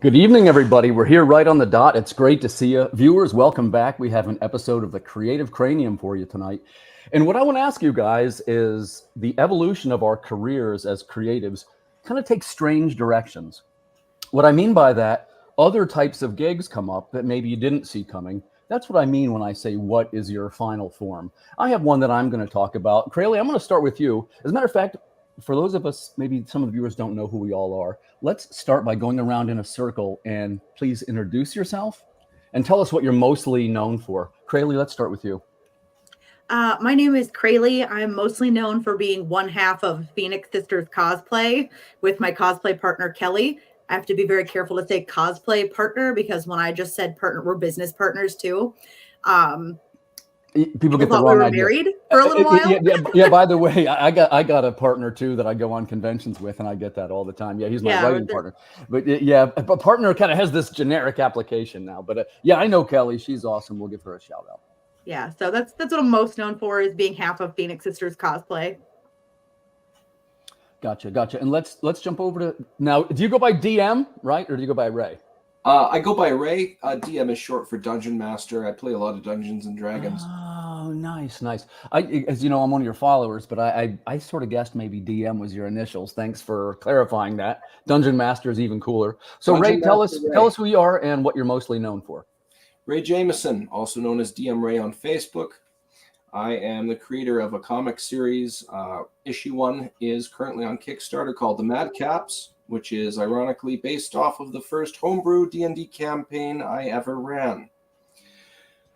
Good evening, everybody. We're here right on the dot. It's great to see you. Viewers, welcome back. We have an episode of the Creative Cranium for you tonight. And what I want to ask you guys is the evolution of our careers as creatives kind of takes strange directions. What I mean by that, other types of gigs come up that maybe you didn't see coming. That's what I mean when I say, what is your final form? I have one that I'm going to talk about. Craley, I'm going to start with you. As a matter of fact, for those of us, maybe some of the viewers don't know who we all are. Let's start by going around in a circle and please introduce yourself and tell us what you're mostly known for. Craley, let's start with you. My name is Craley. I'm mostly known for being one half of Phoenix Sisters Cosplay with my cosplay partner, Kelly. I have to be very careful to say cosplay partner because when I just said partner, we're business partners too. People get the wrong idea. Married for a little while. Yeah. By the way, I got a partner too that I go on conventions with, and I get that all the time. Yeah, he's my writing partner. But yeah, a partner kind of has this generic application now. But yeah, I know Kelly. She's awesome. We'll give her a shout out. Yeah, so that's what I'm most known for, is being half of Phoenix Sisters Cosplay. Gotcha. And let's jump over to now. Do you go by DM, right, or do you go by Ray? I go by Ray. DM is short for Dungeon Master. I play a lot of Dungeons and Dragons. Oh, nice. As you know, I'm one of your followers, but I sort of guessed maybe DM was your initials. Thanks for clarifying that. Dungeon Master is even cooler. So Ray, tell us who you are and what you're mostly known for. Ray Jameson, also known as DM Ray on Facebook. I am the creator of a comic series. Issue 1 is currently on Kickstarter called The Madcaps, which is ironically based off of the first homebrew D&D campaign I ever ran.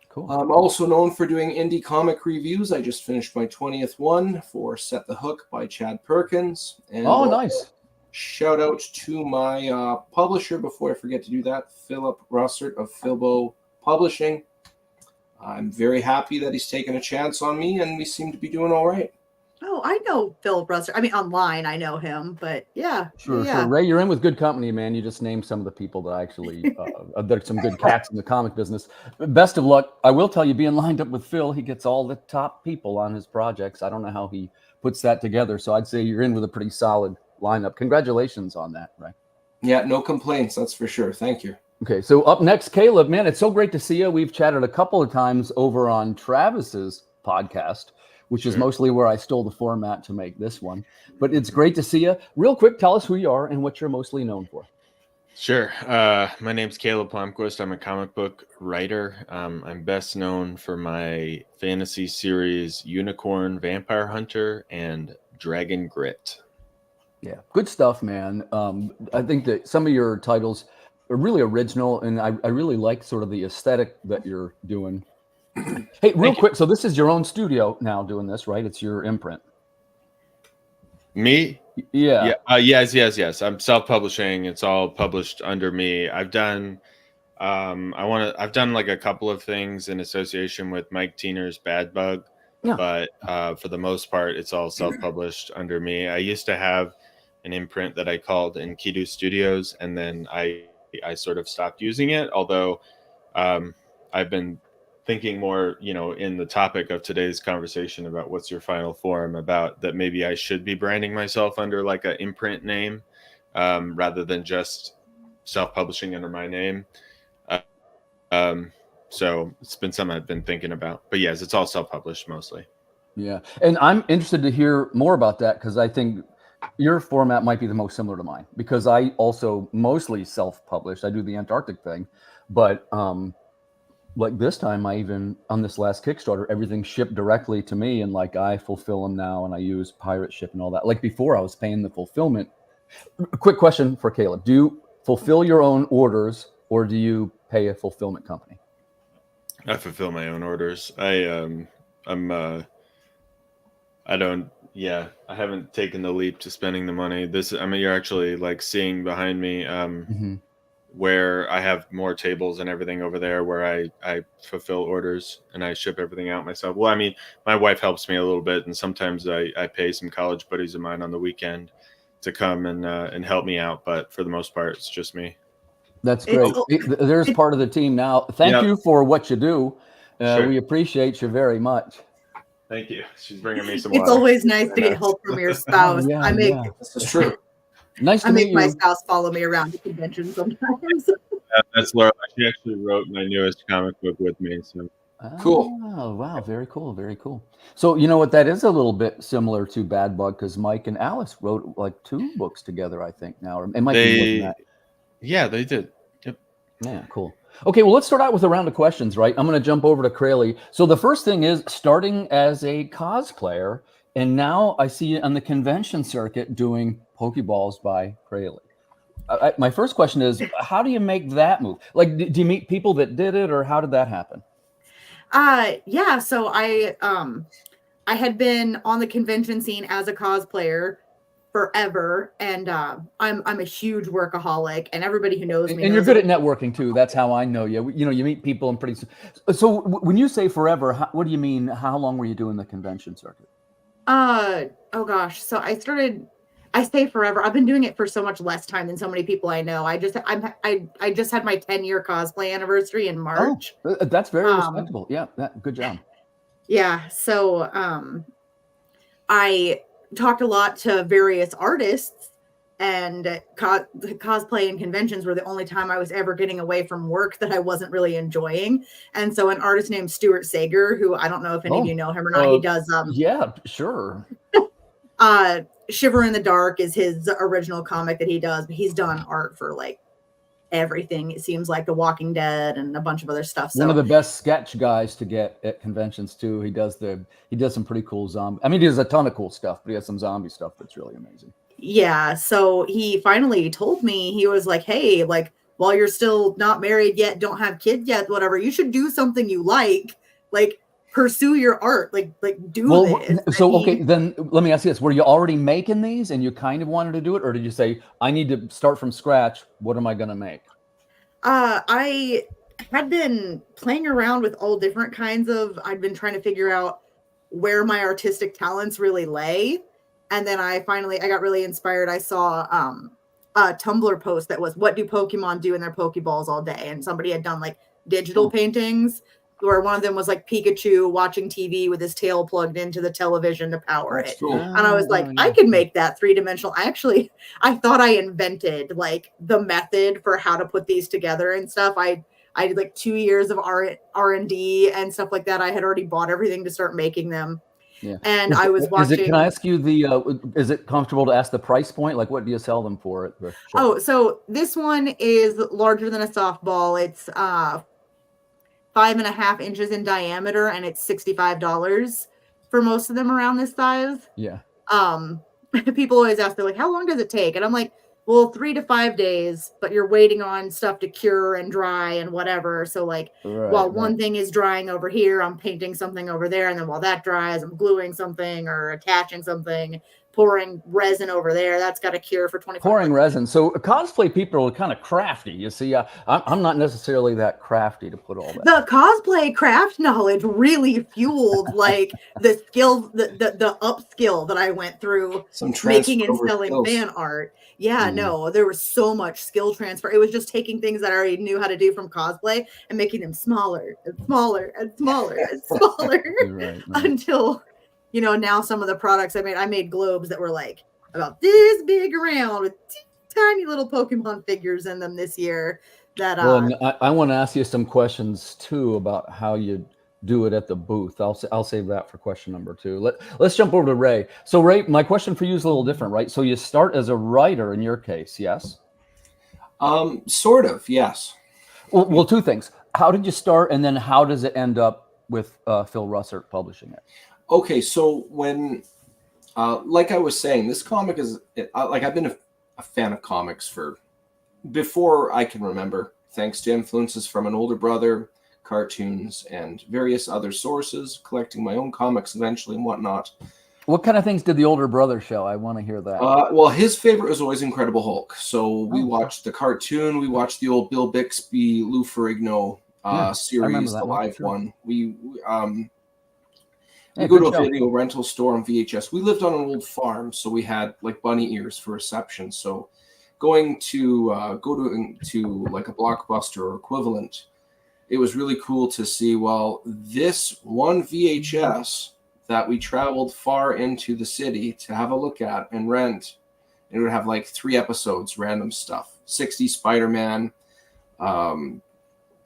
Cool. I'm also known for doing indie comic reviews. I just finished my 20th one for Set the Hook by Chad Perkins. And nice. Shout out to my publisher, before I forget to do that, Philip Russert of Philbo Publishing. I'm very happy that he's taken a chance on me, and we seem to be doing all right. Oh, I know Phil Russert. I mean, online I know him, but yeah. Sure. Ray, you're in with good company, man. You just named some of the people that actually, there's some good cats in the comic business. Best of luck. I will tell you, being lined up with Phil, he gets all the top people on his projects. I don't know how he puts that together, so I'd say you're in with a pretty solid lineup. Congratulations on that, Ray. Yeah, no complaints, that's for sure. Thank you. Okay, so up next, Caleb. Man, it's so great to see you. We've chatted a couple of times over on Travis's podcast, which is mostly where I stole the format to make this one. But it's great to see you. Real quick, tell us who you are and what you're mostly known for. Sure. My name's Caleb Plumquist. I'm a comic book writer. I'm best known for my fantasy series Unicorn Vampire Hunter and Dragon Grit. Yeah, good stuff, man. I think that some of your titles are really original, and I really like sort of the aesthetic that you're doing. Hey, real quick, so this is your own studio now doing this, right? It's your imprint. Me? Yeah. Yes. I'm self-publishing. It's all published under me. I've done like a couple of things in association with Mike Tiener's Bad Bug, but for the most part, it's all self-published under me. I used to have an imprint that I called Enkidu Studios, and then I sort of stopped using it, although I've been thinking more, in the topic of today's conversation about what's your final form, about that maybe I should be branding myself under like an imprint name rather than just self-publishing under my name. So it's been something I've been thinking about. But yes, it's all self-published mostly. Yeah. And I'm interested to hear more about that, because I think your format might be the most similar to mine, because I also mostly self-published. I do the Antarctic thing, but like this time, I even, on this last Kickstarter, everything shipped directly to me, and like I fulfill them now, and I use pirate ship and all that. Like before, I was paying the fulfillment. Quick question for Caleb: do you fulfill your own orders, or do you pay a fulfillment company? I fulfill my own orders. I haven't taken the leap to spending the money. You're actually like seeing behind me where I have more tables and everything over there where I fulfill orders and I ship everything out myself. Well, I mean, my wife helps me a little bit, and sometimes I pay some college buddies of mine on the weekend to come and help me out. But for the most part, it's just me. That's great. There's part of the team now. Thank you for what you do. Sure. We appreciate you very much. Thank you. She's bringing me some It's water. always nice to get help from your spouse. This is true. Nice to I meet make my you. spouse follow me around to conventions sometimes. That's Laura. She actually wrote my newest comic book with me. So Cool. Oh, wow. Very cool. Very cool. So, you know what? That is a little bit similar to Bad Bug because Mike and Alice wrote like 2 books together, I think now. Or it might be more than that. Yeah, they did. Yep. Yeah, cool. Okay, well, let's start out with a round of questions, right? I'm going to jump over to Craley. So the first thing is starting as a cosplayer, and now I see you on the convention circuit doing Pokeballs by Craley. My first question is, how do you make that move? Like, do you meet people that did it, or how did that happen? Yeah, so I had been on the convention scene as a cosplayer forever, and I'm a huge workaholic, and everybody who knows me And you're knows good at that. networking too. That's how I know you. You know, you meet people and pretty soon. So when you say forever, what do you mean? How long were you doing the convention circuit? Oh gosh, so I say forever. I've been doing it for so much less time than so many people I know. I just had my 10-year cosplay anniversary in March. That's very Um, respectable. Yeah, good job. yeah, so I talked a lot to various artists, and cosplay and conventions were the only time I was ever getting away from work that I wasn't really enjoying. And so an artist named Stuart Sager, who I don't know if any of you know him or not, he does yeah, sure. Shiver in the Dark is his original comic that he does, but he's done art for like everything. It seems like The Walking Dead and a bunch of other stuff. So one of the best sketch guys to get at conventions too. He does some pretty cool zombie. I mean, he does a ton of cool stuff, but he has some zombie stuff that's really amazing. Yeah, so he finally told me, he was like, hey, like, while you're still not married yet, don't have kids yet, whatever, you should do something you like pursue your art, like do this. So okay, then let me ask you this: were you already making these, and you kind of wanted to do it, or did you say, "I need to start from scratch"? What am I going to make? I had been playing around with all different kinds of. I'd been trying to figure out where my artistic talents really lay, and then I got really inspired. I saw a Tumblr post that was, "What do Pokemon do in their Pokeballs all day?" And somebody had done like digital paintings, where one of them was like Pikachu watching TV with his tail plugged into the television to power it. Cool. And I was like, I could make that 3-dimensional. I thought I invented like the method for how to put these together and stuff. I did like 2 years of R&D and stuff like that. I had already bought everything to start making them. Yeah. And I was watching. Can I ask you is it comfortable to ask the price point? Like, what do you sell them for at the show? Oh, so this one is larger than a softball. It's 5.5 inches in diameter, and it's $65 for most of them around this size. Yeah. People always ask, they're like, how long does it take? And I'm like, well, 3 to 5 days, but you're waiting on stuff to cure and dry and whatever. So like, while one thing is drying over here, I'm painting something over there. And then while that dries, I'm gluing something or attaching something, pouring resin over there. That's got a cure for 24 pouring resin. So cosplay people are kind of crafty. You see, I'm not necessarily that crafty to put all that. The cosplay craft knowledge really fueled like the skill, the upskill that I went through making and selling fan art. Yeah, no, there was so much skill transfer. It was just taking things that I already knew how to do from cosplay and making them smaller and smaller and smaller and smaller right. Until, you know, now some of the products I made globes that were like about this big around with tiny little Pokemon figures in them this year. That I want to ask you some questions too about how you do it at the booth. I'll save that for question number 2. Let's jump over to Ray. So Ray, my question for you is a little different, right? So you start as a writer in your case, yes? Sort of, yes. Well, 2 things. How did you start, and then how does it end up with Phil Russert publishing it? Okay, so when, like I was saying, this comic is like I've been a fan of comics for before I can remember, thanks to influences from an older brother, cartoons, and various other sources, collecting my own comics eventually and whatnot. What kind of things did the older brother show? I want to hear that. Well, his favorite was always Incredible Hulk. So we watched the cartoon, we watched the old Bill Bixby, Lou Ferrigno series, the live one. We go to a video rental store on VHS. We lived on an old farm, so we had like bunny ears for reception. So going to like a Blockbuster or equivalent, it was really cool to see, well, this one VHS that we traveled far into the city to have a look at and rent and it would have like 3 episodes, random stuff, 60 Spider-Man,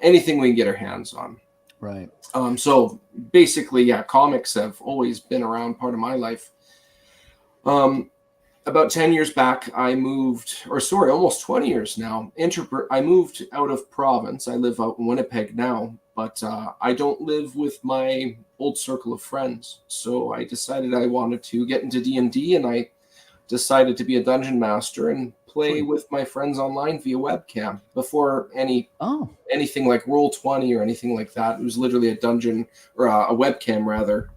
anything we can get our hands on. Right. So basically, yeah, comics have always been around, part of my life. About 10 years back, I moved, or sorry, almost 20 years now. I moved out of province. I live out in Winnipeg now, but I don't live with my old circle of friends. So I decided I wanted to get into D&D, and I decided to be a dungeon master and play with my friends online via webcam. Before anything like Roll20 or anything like that, it was literally a dungeon, or a webcam rather,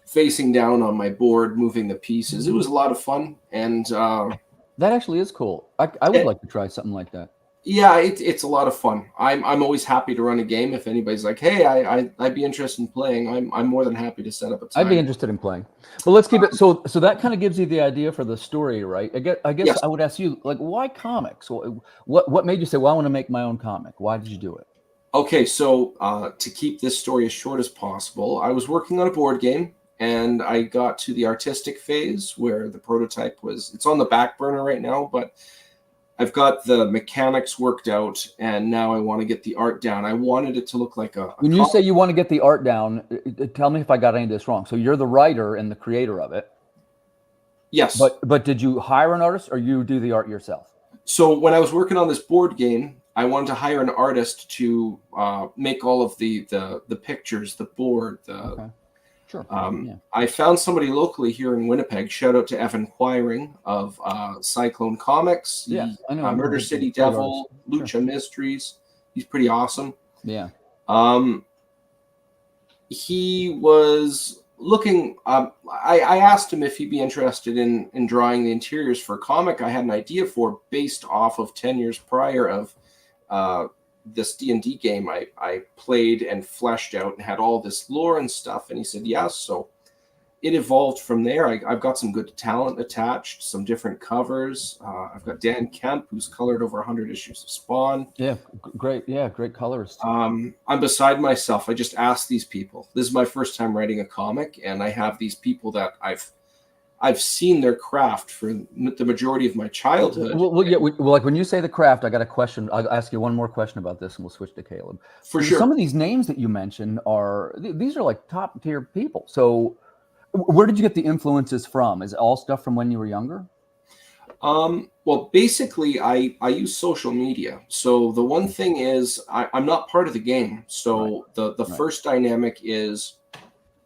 facing down on my board, moving the pieces. It was a lot of fun, and that actually is cool. I would like to try something like that. Yeah, it's a lot of fun. I'm always happy to run a game. If anybody's like, hey, I'd be interested in playing, I'm more than happy to set up a time. I'd be interested in playing. But let's keep it so that kind of gives you the idea for the story, right? I guess yes. I would ask you, like, why comics? What made you say, well, I want to make my own comic? Why did you do it? Okay, so to keep this story as short as possible, I was working on a board game, and I got to the artistic phase where the prototype it's on the back burner right now, but I've got the mechanics worked out, and now I want to get the art down. I wanted it to look like when you say you want to get the art down, tell me if I got any of this wrong. So you're the writer and the creator of it. Yes. But did you hire an artist, or you do the art yourself? So when I was working on this board game, I wanted to hire an artist to make all of the pictures, the board, Okay. Sure. I found somebody locally here in Winnipeg. Shout out to Evan Quiring of Cyclone Comics. Yeah, I know. Murder City Devil, Lucha Mysteries. He's pretty awesome. Yeah. He was looking. I asked him if he'd be interested in drawing the interiors for a comic I had an idea for, based off of 10 years prior of this D&D game I played and fleshed out and had all this lore and stuff. And he said yes. So it evolved from there. I've got some good talent attached, some different covers. I've got Dan Kemp, who's colored over 100 issues of Spawn. Yeah, great. Yeah, great colorist. I'm beside myself. I just asked these people. This is my first time writing a comic, and I have these people that I've seen their craft for the majority of my childhood. Well, like when you say the craft, I got a question. I'll ask you one more question about this, and we'll switch to Caleb. For sure. Some of these names that you mentioned these are like top tier people. So where did you get the influences from? Is it all stuff from when you were younger? Well, basically, I use social media. So the one thing is I'm not part of the game. So the first dynamic is,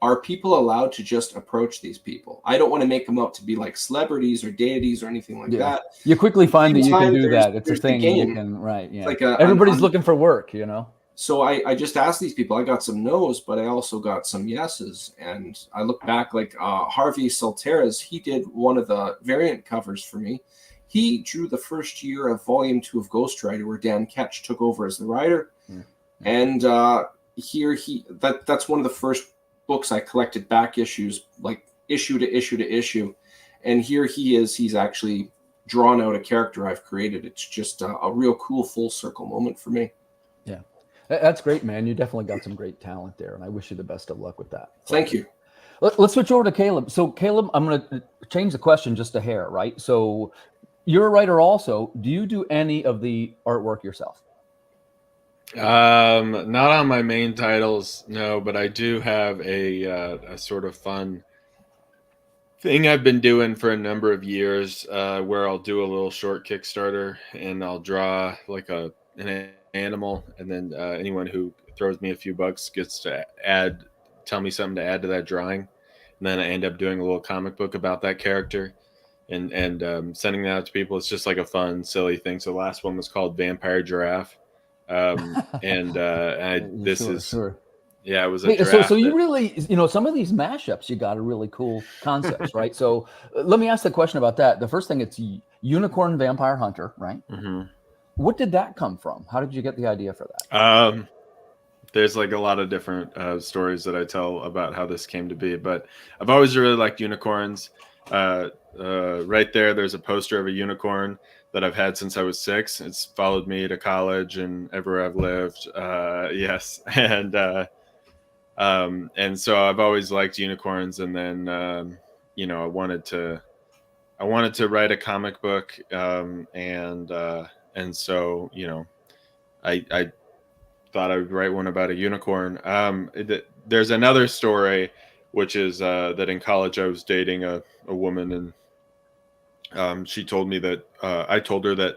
are people allowed to just approach these people? I don't want to make them out to be like celebrities or deities or anything like that. You quickly find that you can do that. It's a thing you can, Yeah. Like everybody's looking for work, So I just asked these people. I got some no's, but I also got some yeses. And I look back, like Harvey Salteras, he did one of the variant covers for me. He drew the first year of Volume 2 of Ghost Rider, where Dan Ketch took over as the writer. And that's one of the first books I collected back issues, like issue to issue to issue. And here he is. He's actually drawn out a character I've created. It's just a real cool full circle moment for me. Yeah. That's great, man. You definitely got some great talent there, and I wish you the best of luck with that. Thank you. Let's switch over to Caleb. So, Caleb, I'm going to change the question just a hair, right? So, you're a writer also. Do you do any of the artwork yourself? Not on my main titles, no, but I do have a sort of fun thing I've been doing for a number of years, where I'll do a little short Kickstarter and I'll draw like an animal, and then anyone who throws me a few bucks gets to tell me something to add to that drawing, and then I end up doing a little comic book about that character and sending that out to people. It's just like a fun, silly thing. So the last one was called Vampire Giraffe. It was a draft. So you really, some of these mashups, you got a really cool concepts, right? So let me ask the question about that. The first thing, it's Unicorn Vampire Hunter, right? Mm-hmm. What did that come from? How did you get the idea for that? There's like a lot of different stories that I tell about how this came to be, but I've always really liked unicorns. Right there's a poster of a unicorn that I've had since I was 6. It's followed me to college and everywhere I've lived. Yes. And so I've always liked unicorns. And then, I I wanted to write a comic book, and so I thought I would write one about a unicorn. There's another story, which is that in college I was dating a woman, and she told me that I told her that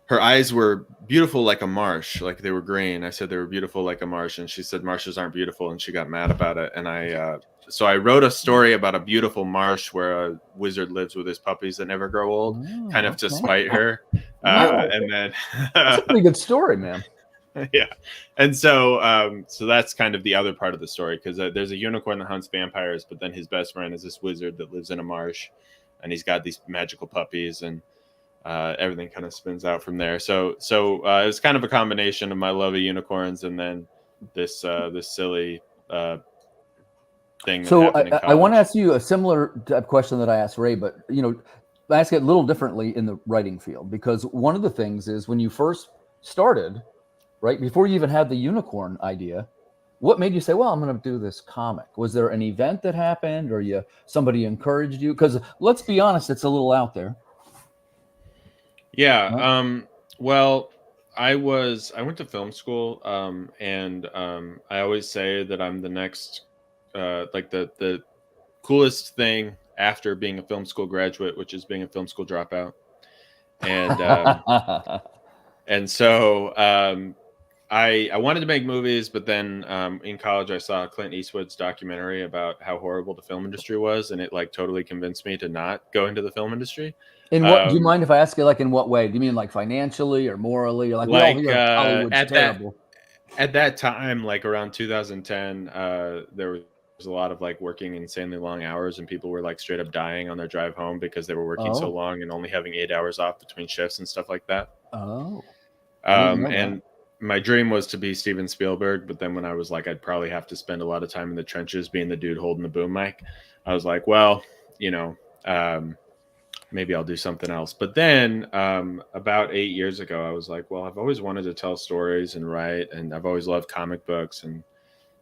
her eyes were beautiful like a marsh, like they were green. I said they were beautiful like a marsh, and she said marshes aren't beautiful, and she got mad about it. And so I wrote a story about a beautiful marsh where a wizard lives with his puppies that never grow old, kind of to spite her. And then that's a pretty good story, man. Yeah, and so that's kind of the other part of the story, because there's a unicorn that hunts vampires, but then his best friend is this wizard that lives in a marsh, and he's got these magical puppies, and everything kind of spins out from there. So it's kind of a combination of my love of unicorns and then this silly thing. So I want to ask you a similar question that I asked Ray, but I ask it a little differently in the writing field, because one of the things is when you first started, right before you even had the unicorn idea, what made you say, well, I'm going to do this comic? Was there an event that happened, or somebody encouraged you? Because let's be honest, it's a little out there. Yeah. Right. Well, I went to film school, and I always say that I'm the next, like the coolest thing after being a film school graduate, which is being a film school dropout. And and so I wanted to make movies, but then in college I saw Clint Eastwood's documentary about how horrible the film industry was, and it like totally convinced me to not go into the film industry. In what do you mind if I ask you, like, in what way? Do you mean like financially or morally? Or like we all hear Hollywood's terrible. At that time, like around 2010, there was a lot of like working insanely long hours, and people were like straight up dying on their drive home because they were working so long and only having 8 hours off between shifts and stuff like that. Oh. And my dream was to be Steven Spielberg, but then when I was like, I'd probably have to spend a lot of time in the trenches being the dude holding the boom mic, I was like, well, maybe I'll do something else. But then about 8 years ago, I was like, well, I've always wanted to tell stories and write, and I've always loved comic books. And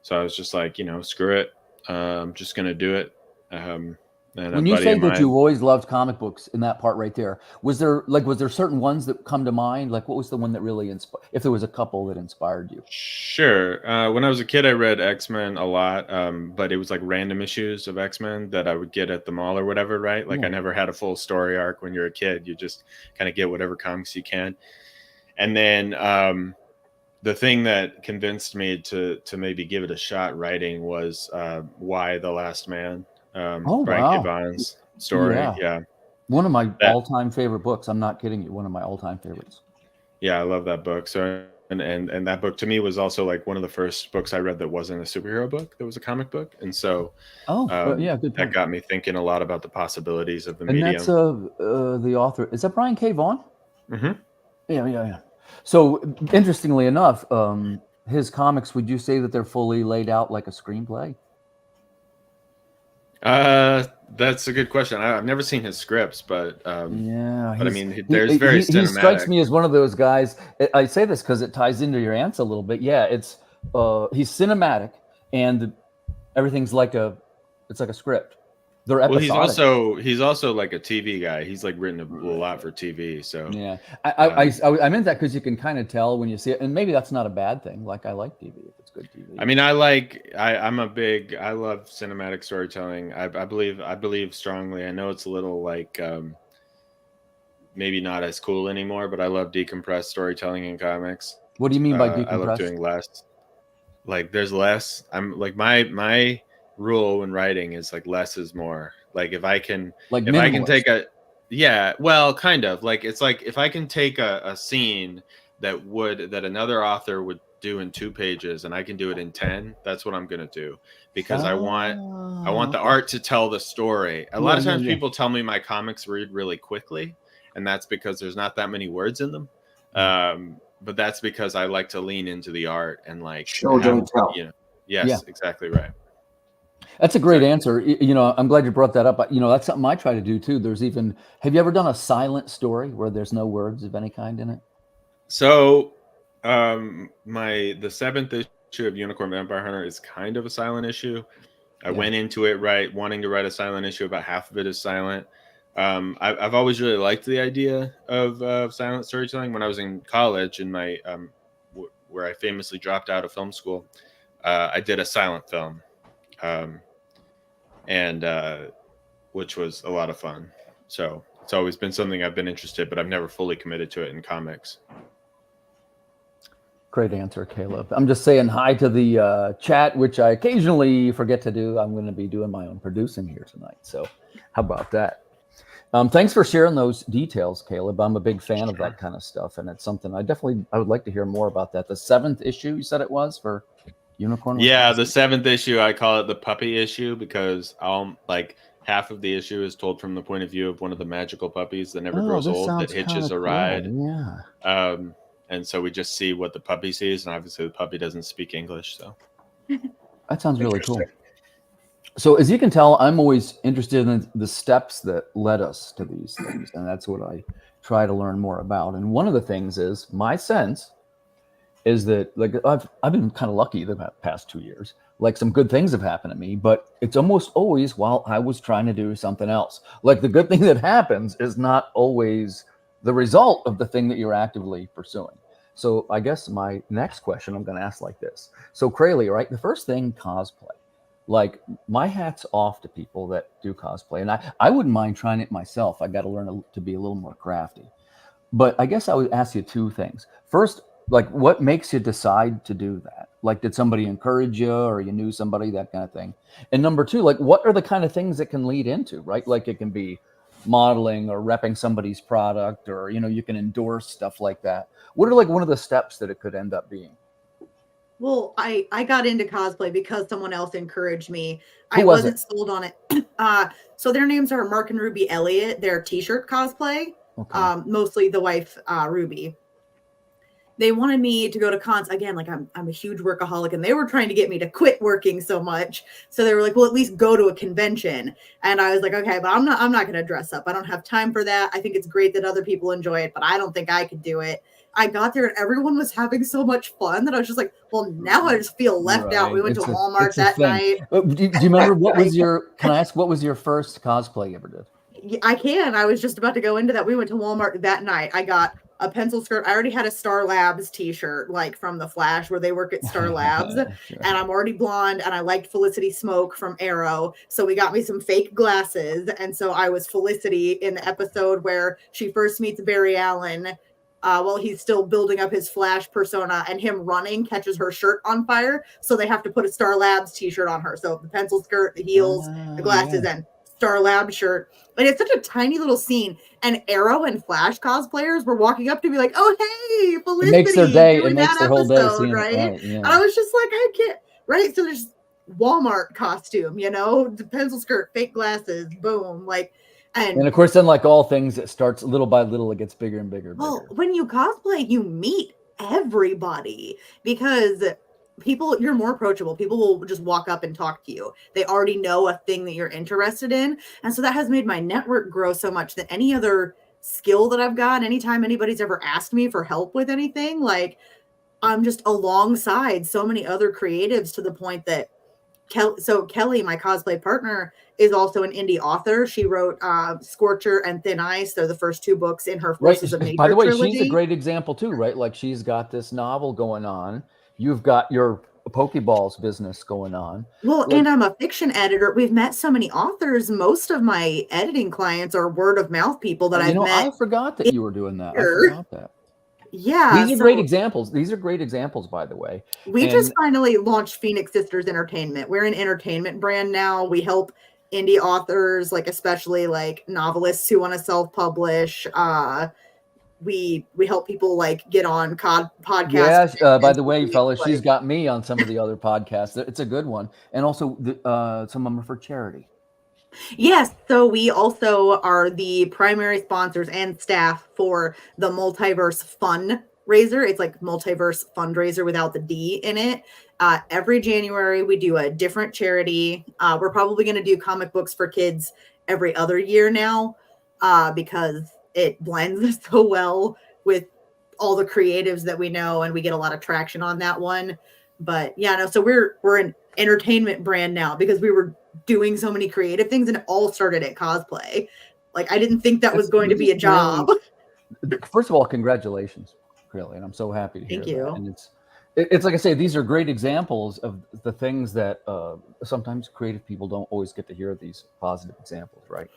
so I was just like, screw it. I'm just going to do it. When you say that you always loved comic books, in that part right there, was there certain ones that come to mind? Like, what was the one that really inspired, if there was a couple that inspired you? Sure. When I was a kid, I read X-Men a lot, but it was like random issues of X-Men that I would get at the mall or whatever, right? Like I never had a full story arc when you're a kid. You just kind of get whatever comics you can. And then the thing that convinced me to maybe give it a shot writing was Why the Last Man. Brian Vaughn's story. Yeah. One of my all-time favorite books. I'm not kidding you. One of my all-time favorites. Yeah, I love that book. So and that book to me was also like one of the first books I read that wasn't a superhero book, that was a comic book. And so good point. That got me thinking a lot about the possibilities of the medium. And that's the author. Is that Brian K. Vaughan? Mm-hmm. Yeah. So interestingly enough, his comics, would you say that they're fully laid out like a screenplay? That's a good question. I've never seen his scripts, but I mean, there's he strikes me as one of those guys. I say this because it ties into your answer a little bit. Yeah, it's he's cinematic, and everything's like a script. They're episodic. Well, he's also like a TV guy. He's like written a lot for TV. So yeah, I meant that because you can kind of tell when you see it, and maybe that's not a bad thing. Like, I like TV if it's good TV. I mean, I love cinematic storytelling. I believe strongly. I know it's a little like maybe not as cool anymore, but I love decompressed storytelling in comics. What do you mean by decompressed? I love doing less. Like, there's less. I'm like my rule when writing is like less is more. Like, if I can take kind of like, it's like if I can take a scene that another author would do in 2 pages and I can do it in 10, that's what I'm gonna do, because I want the art to tell the story. A lot of times people tell me my comics read really quickly, and that's because there's not that many words in them. But that's because I like to lean into the art and like show, don't tell. Exactly right. That's a great answer. I'm glad you brought that up. That's something I try to do too. Have you ever done a silent story where there's no words of any kind in it? So the 7th issue of Unicorn Vampire Hunter is kind of a silent issue. I went into it wanting to write a silent issue. About half of it is silent. I've always really liked the idea of silent storytelling. When I was in college, in my where I famously dropped out of film school, I did a silent film, and which was a lot of fun. So it's always been something I've been interested, but I've never fully committed to it in comics. Great answer, Caleb. I'm just saying hi to the chat, which I occasionally forget to do. I'm going to be doing my own producing here tonight. So how about that? Thanks for sharing those details, Caleb. I'm a big fan of that kind of stuff, and it's something I would like to hear more about that. The 7th issue, you said it was for Unicorn? Yeah, the 7th issue, I call it the puppy issue because half of the issue is told from the point of view of one of the magical puppies that never grows old, that hitches a ride. Cool. Yeah. And so we just see what the puppy sees, and obviously the puppy doesn't speak English. So that sounds really cool. So as you can tell, I'm always interested in the steps that led us to these things, and that's what I try to learn more about. And one of the things is my sense is that, like, I've been kind of lucky the past 2 years. Like, some good things have happened to me, but it's almost always while I was trying to do something else. Like, the good thing that happens is not always the result of the thing that you're actively pursuing. So I guess my next question I'm going to ask like this. So Craley, right? The first thing, cosplay. Like, my hat's off to people that do cosplay. And I wouldn't mind trying it myself. I got to learn to be a little more crafty. But I guess I would ask you 2 things. First, like, what makes you decide to do that? Like, did somebody encourage you, or you knew somebody, that kind of thing? And number 2, like, what are the kind of things it can lead into, right? Like, it can be modeling or repping somebody's product, or, you can endorse stuff like that. What are, like, one of the steps that it could end up being? Well, I got into cosplay because someone else encouraged me. Who I was wasn't it? sold on it. So their names are Mark and Ruby Elliott. They're t-shirt cosplay, Okay. mostly the wife, Ruby. They wanted me to go to cons again. Like, I'm a huge workaholic, and they were trying to get me to quit working so much. So they were like, well, at least go to a convention. And I was like, okay, but I'm not going to dress up. I don't have time for that. I think it's great that other people enjoy it, but I don't think I could do it. I got there and everyone was having so much fun that I was just like, well, now I just feel left out. We went to Walmart that night. Do you remember what was can I ask, what was your first cosplay you ever did? I can. I was just about to go into that. We went to Walmart that night. I got a pencil skirt. I already had a Star Labs t-shirt, like from the Flash, where they work at Star Labs. Sure. And I'm already blonde, and I liked Felicity Smoke from Arrow. So we got me some fake glasses. And so I was Felicity in the episode where she first meets Barry Allen while he's still building up his Flash persona, and him running catches her shirt on fire. So they have to put a Star Labs t-shirt on her. So the pencil skirt, the heels, the glasses, and Star Labs shirt. And it's such a tiny little scene. And Arrow and Flash cosplayers were walking up to me like, oh, hey, Felicity. It makes their day. It makes their whole day. Seeing right? It, right? Yeah. And I was just like, I can't. Right? So there's Walmart costume, the pencil skirt, fake glasses, boom. Like, and of course, then, like all things, it starts little by little. It gets bigger and bigger. Well, when you cosplay, you meet everybody because you're more approachable. People will just walk up and talk to you. They already know a thing that you're interested in. And so that has made my network grow so much that any other skill that I've got, anytime anybody's ever asked me for help with anything, like, I'm just alongside so many other creatives to the point that Kelly, my cosplay partner, is also an indie author. She wrote Scorcher and Thin Ice. They're the first 2 books in her Forces of Nature By the way, trilogy. She's a great example too, right? Like, she's got this novel going on. You've got your Pokeballs business going on. Well, and I'm a fiction editor. We've met so many authors. Most of my editing clients are word of mouth people that I've met. I forgot that you were doing that. I forgot that. Yeah. These are great examples. These are great examples, by the way. We just finally launched Phoenix Sisters Entertainment. We're an entertainment brand now. We help indie authors, like, especially like novelists who want to self-publish. We help people like get on podcasts. Yeah, by the way, fellas, she's got me on some of the other podcasts. It's a good one. And also some of them are for charity. Yes, so we also are the primary sponsors and staff for the Multiverse Fundraiser. It's like Multiverse Fundraiser without the D in it. Every January, we do a different charity. We're probably going to do comic books for kids every other year now because it blends so well with all the creatives that we know, and we get a lot of traction on that one. But yeah, no, so we're an entertainment brand now because we were doing so many creative things, and it all started at cosplay. Like, I didn't think that was going to be a job. Really, first of all, congratulations, really, and I'm so happy to hear Thank you. that. And it's like I say, these are great examples of the things that sometimes creative people don't always get to hear, these positive examples, right?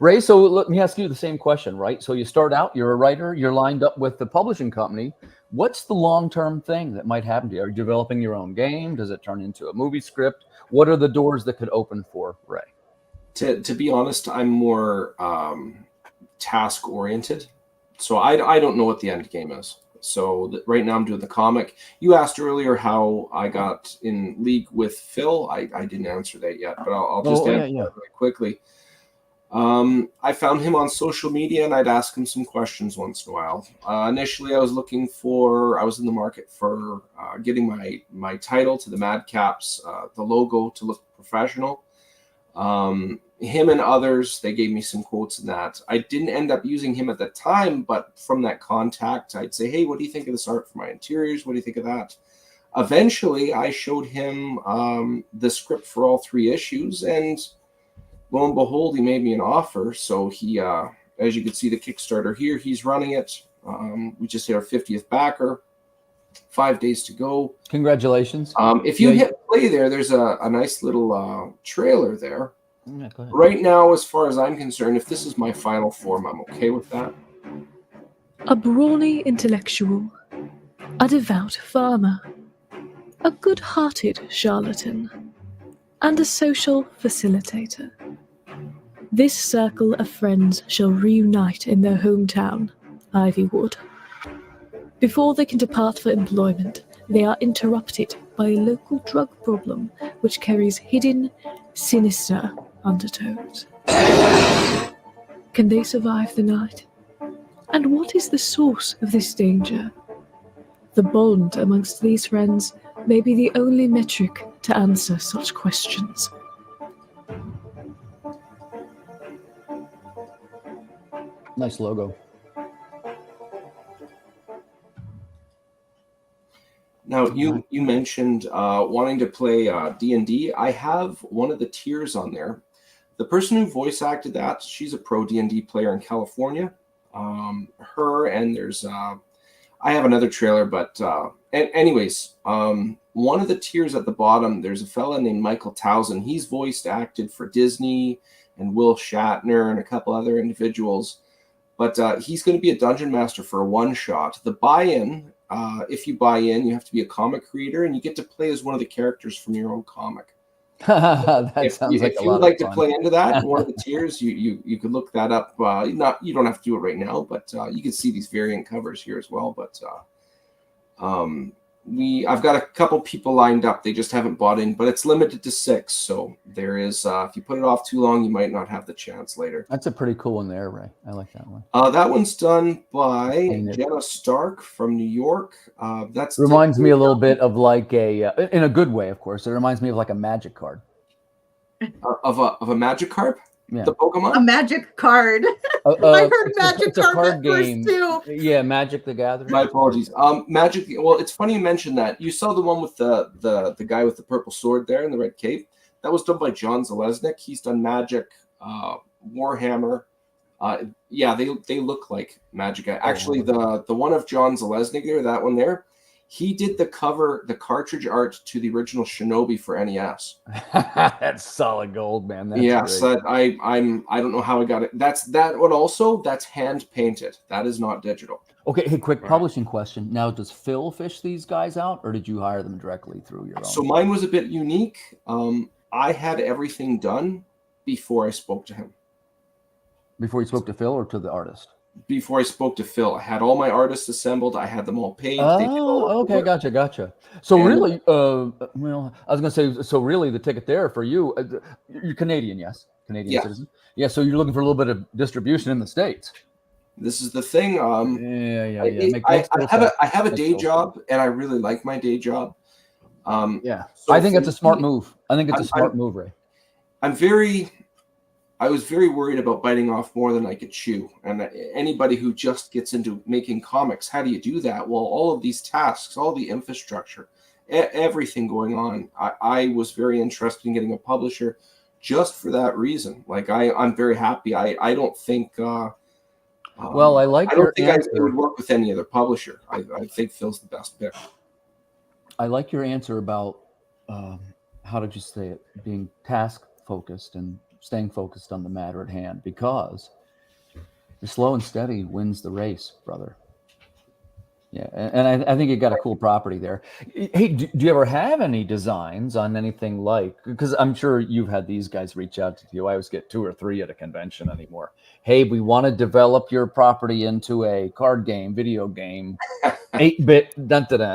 Ray, so let me ask you the same question, right? So you start out, you're a writer, you're lined up with the publishing company. What's the long-term thing that might happen to you? Are you developing your own game? Does it turn into a movie script? What are the doors that could open for Ray? To be honest, I'm more task-oriented. So I don't know what the end game is. So right now I'm doing the comic. You asked earlier how I got in league with Phil. I didn't answer that yet, but I'll just answer that really quickly. I found him on social media, and I'd ask him some questions once in a while. Initially, I was in the market for getting my title to the Madcaps, the logo to look professional. Him and others, they gave me some quotes in that. I didn't end up using him at the time, but from that contact, I'd say, hey, what do you think of this art for my interiors? What do you think of that? Eventually, I showed him the script for all 3 issues, and lo and behold, he made me an offer. So he, as you can see, the Kickstarter here, he's running it. We just hit our 50th backer. 5 days to go. Congratulations. If you hit play there, there's a nice little trailer there. Yeah, go ahead. Right now, as far as I'm concerned, if this is my final form, I'm okay with that. A brawny intellectual, a devout farmer, a good-hearted charlatan, and a social facilitator. This circle of friends shall reunite in their hometown, Ivywood. Before they can depart for employment, they are interrupted by a local drug problem which carries hidden, sinister undertones. Can they survive the night? And what is the source of this danger? The bond amongst these friends may be the only metric to answer such questions. Nice logo. Now, you mentioned wanting to play D&D. I have one of the tiers on there. The person who voice acted that, she's a pro D&D player in California. Her and there's, I have another trailer, but anyways, one of the tiers at the bottom, there's a fella named Michael Towson. He's voiced acted for Disney and Will Shatner and a couple other individuals. But he's going to be a dungeon master for a one-shot. The buy-in, if you buy in, you have to be a comic creator, and you get to play as one of the characters from your own comic. If you would like to play into that, one of the tiers, you could look that up. You don't have to do it right now, but you can see these variant covers here as well. But I've got a couple people lined up. They just haven't bought in, but it's limited to 6. So there is, if you put it off too long, you might not have the chance later. That's a pretty cool one there, Ray. I like that one. That one's done by Jenna Stark from New York. That's reminds me a little bit of like in a good way, of course. It reminds me of like a magic card. Of a magic card? Yeah. The Pokemon? A magic card. I heard magic card game too. Yeah, Magic the Gathering. My apologies. Magic. Well, it's funny you mentioned that. You saw the one with the guy with the purple sword there and the red cape. That was done by John Zalesnik. He's done Magic, Warhammer. Yeah, they look like Magic. Actually, the one of John Zalesnik there, that one there, he did the cartridge art to the original Shinobi for NES. That's solid gold, man. That's yes, great. I don't know how I got it. That's hand painted. That is not digital. Okay, hey, quick publishing question. Now, does Phil fish these guys out, or did you hire them directly through your own? So mine was a bit unique. I had everything done before I spoke to him. Before you spoke to Phil or to the artist? Before I spoke to Phil, I had all my artists assembled. I had them all paid. Oh, okay, gotcha. So really, well, I was going to say, so really the ticket there for you, you're Canadian, yes? Canadian citizen? Yeah, so you're looking for a little bit of distribution in the States. This is the thing. I have a day job, and I really like my day job. So I think it's a smart move. I think it's a smart move, Ray. I was very worried about biting off more than I could chew. And anybody who just gets into making comics, how do you do that? Well, all of these tasks, all the infrastructure, everything going on. I was very interested in getting a publisher just for that reason. Like I'm very happy. I don't think. Well, I like your answer. I would work with any other publisher. I think Phil's the best pick. I like your answer about how did you say it? Being task focused and staying focused on the matter at hand, because the slow and steady wins the race, brother. Yeah, and I think you got a cool property there. Hey, do you ever have any designs on anything like? Because I'm sure you've had these guys reach out to you. I always get 2 or 3 at a convention anymore. Hey, we want to develop your property into a card game, video game, 8-bit,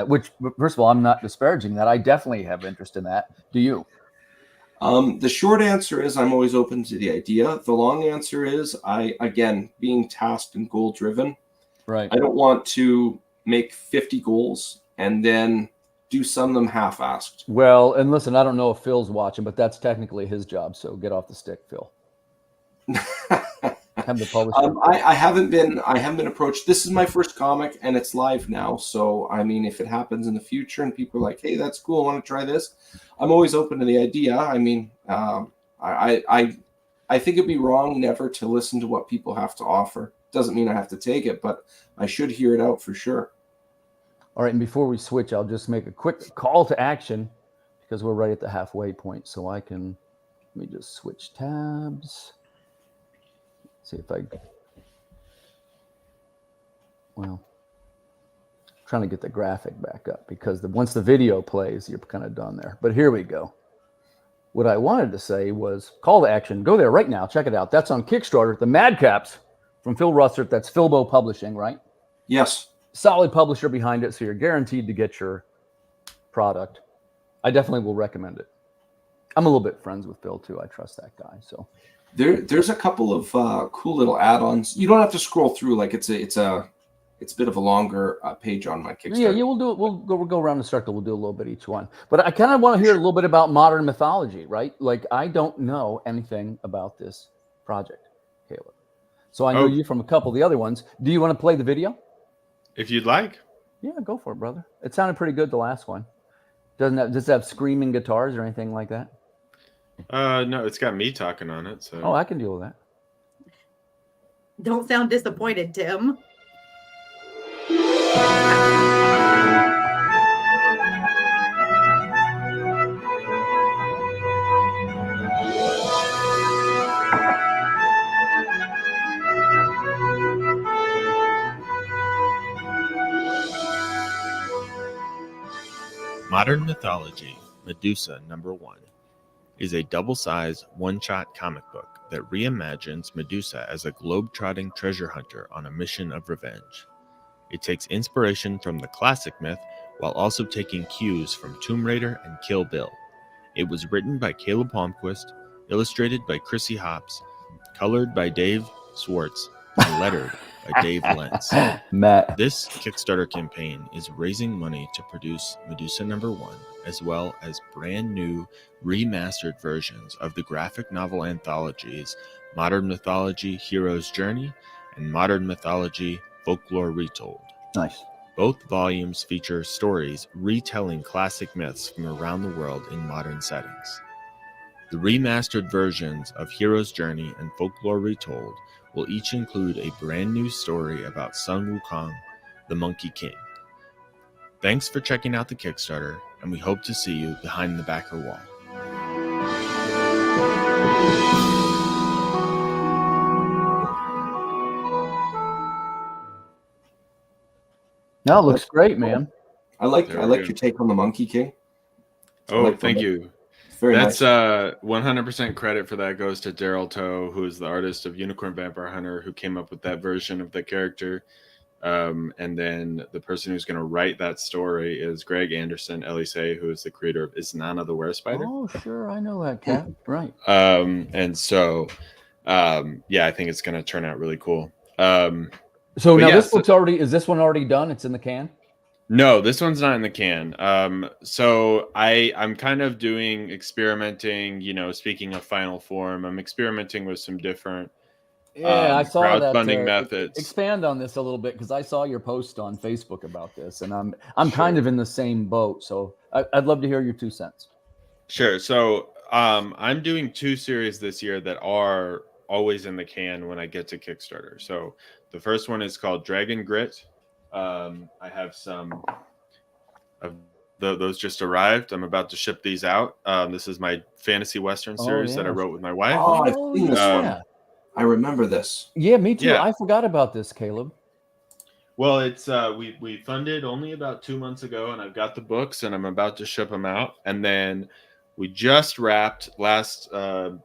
which, first of all, I'm not disparaging that. I definitely have interest in that. Do you? The short answer is I'm always open to the idea. The long answer is again, being tasked and goal driven. Right. I don't want to make 50 goals and then do some of them half-assed. Well, and listen, I don't know if Phil's watching, but that's technically his job. So get off the stick, Phil. I'm the publisher. I haven't been approached. This is my first comic and it's live now. So, I mean, if it happens in the future and people are like, hey, that's cool, I want to try this, I'm always open to the idea. I mean, I think it'd be wrong never to listen to what people have to offer. Doesn't mean I have to take it, but I should hear it out for sure. All right, and before we switch, I'll just make a quick call to action because we're right at the halfway point. So let me just switch tabs. See if trying to get the graphic back up because once the video plays, you're kind of done there. But here we go. What I wanted to say was call to action. Go there right now. Check it out. That's on Kickstarter. The Madcaps from Phil Russert. That's Philbo Publishing, right? Yes. Solid publisher behind it, so you're guaranteed to get your product. I definitely will recommend it. I'm a little bit friends with Phil too. I trust that guy. So there's a couple of cool little add-ons. You don't have to scroll through. Like it's a bit of a longer page on my Kickstarter. Yeah, we'll do it. We'll go around the circle. We'll do a little bit each one. But I kind of want to hear a little bit about modern mythology, right? Like I don't know anything about this project, Caleb. So I know you from a couple of the other ones. Do you want to play the video? If you'd like. Yeah, go for it, brother. It sounded pretty good, the last one. Does it have screaming guitars or anything like that? No, it's got me talking on it. So. Oh, I can deal with that. Don't sound disappointed, Tim. Modern Mythology, Medusa #1, is a double-sized, one-shot comic book that reimagines Medusa as a globe-trotting treasure hunter on a mission of revenge. It takes inspiration from the classic myth while also taking cues from Tomb Raider and Kill Bill. It was written by Caleb Palmquist, illustrated by Chrissy Hops, colored by Dave Swartz, and lettered by Dave Lentz. Matt. This Kickstarter campaign is raising money to produce Medusa #1, as well as brand new remastered versions of the graphic novel anthologies Modern Mythology Hero's Journey and Modern Mythology Folklore Retold. Nice. Both volumes feature stories retelling classic myths from around the world in modern settings. The remastered versions of Hero's Journey and Folklore Retold will each include a brand new story about Sun Wukong, the Monkey King. Thanks for checking out the Kickstarter, and we hope to see you behind the backer wall. No, it looks great, man. I like your take on the Monkey King. Oh, thank you. Very That's nice. 100% credit for that goes to Daryl Toe, who is the artist of Unicorn Vampire Hunter, who came up with that version of the character. And then the person who's going to write that story is Greg Anderson, LXVIII, who is the creator of Isnana the Werespider. Oh, sure. I know that cat. Right. And so, yeah, I think it's going to turn out really cool. So now this book's is this one already done? It's in the can? No, this one's not in the can. So I'm kind of experimenting, speaking of final form, I'm experimenting with some different I saw crowdfunding methods. Expand on this a little bit because I saw your post on Facebook about this, and I'm kind of in the same boat. So I'd love to hear your 2 cents. Sure. So I'm doing 2 series this year that are always in the can when I get to Kickstarter. So the first one is called Dragon Grit. I have some of those just arrived. I'm about to ship these out. This is my fantasy western series that I wrote with my wife. Oh, I've seen this yeah. one. I remember this. Yeah, me too. Yeah. I forgot about this, Caleb. Well, it's we funded only about 2 months ago, and I've got the books, and I'm about to ship them out. And then we just wrapped a